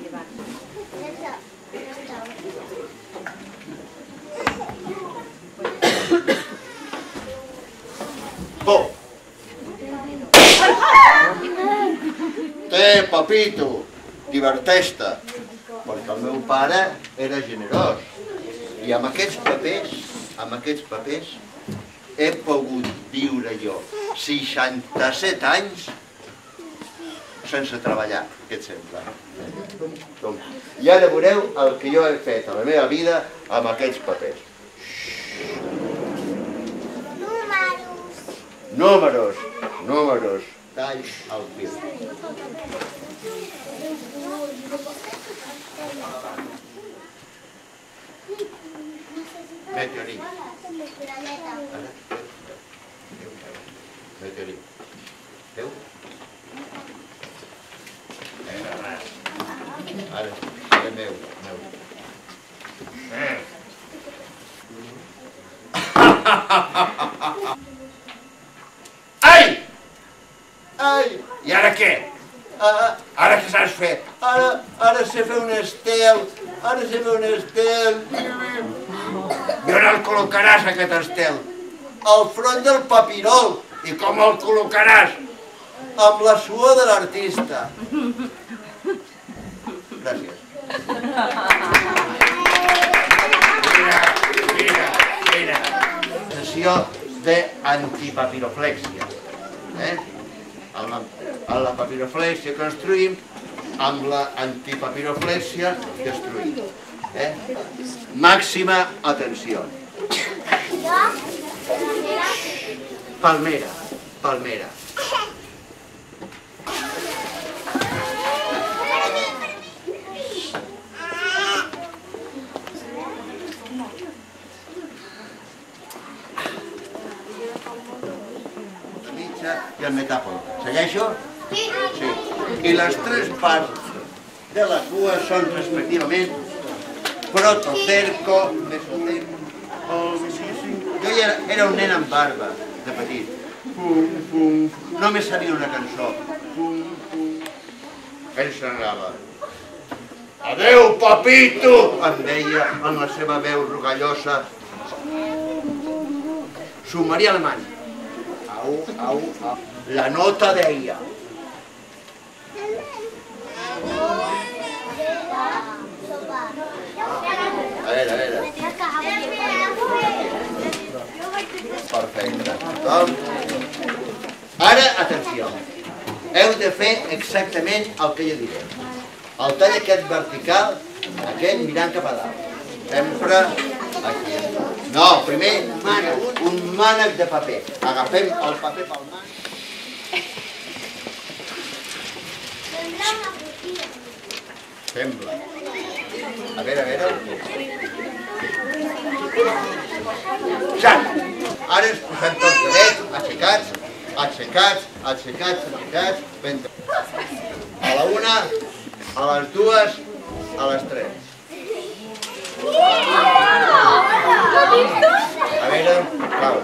llevar. Oh! Té, papito, diverteix-te, perquè el meu pare era generós. I amb aquests papers, he pogut viure jo 67 anys sense treballar, què et sembla? I ara veureu el que jo he fet a la meva vida amb aquests papers. Números. Tall al fil. Meteorit. Meteorit. Veu? Ara meu. Ai! I ara què? Ara què saps fer? Ara sé fer un estel. I on el col·locaràs, aquest estel? Al front del papirol. I com el col·locaràs? Amb la suor de l'artista. Gràcies. Mira. Sessió d'antipapiroflèxia. Amb la papiroflèxia construïm, amb l'antipapiroflèxia destruïm. Màxima atenció. Palmera. I el metàfon. Segueixo? Sí. I les tres parts de la cua són respectivament protocerco, mesocerco... Jo era un nen amb barba, de petit. Només sabia una cançó. Ell s'anava. Adéu, papito! Em deia amb la seva veu rogallosa. Submarí alemany. Au. La nota deia. A veure. Perfecte. Ara, atenció. Heu de fer exactament el que jo diré. El tall aquest vertical, aquest mirant cap a dalt. Sempre aquí. No, primer un mànec de paper. Agafem el paper pel mànec. Sembla. A veure. Ja! Ara ens posem tots drets, aixecats, ben drets. A la una, a les dues, a les tres. A veure, cau.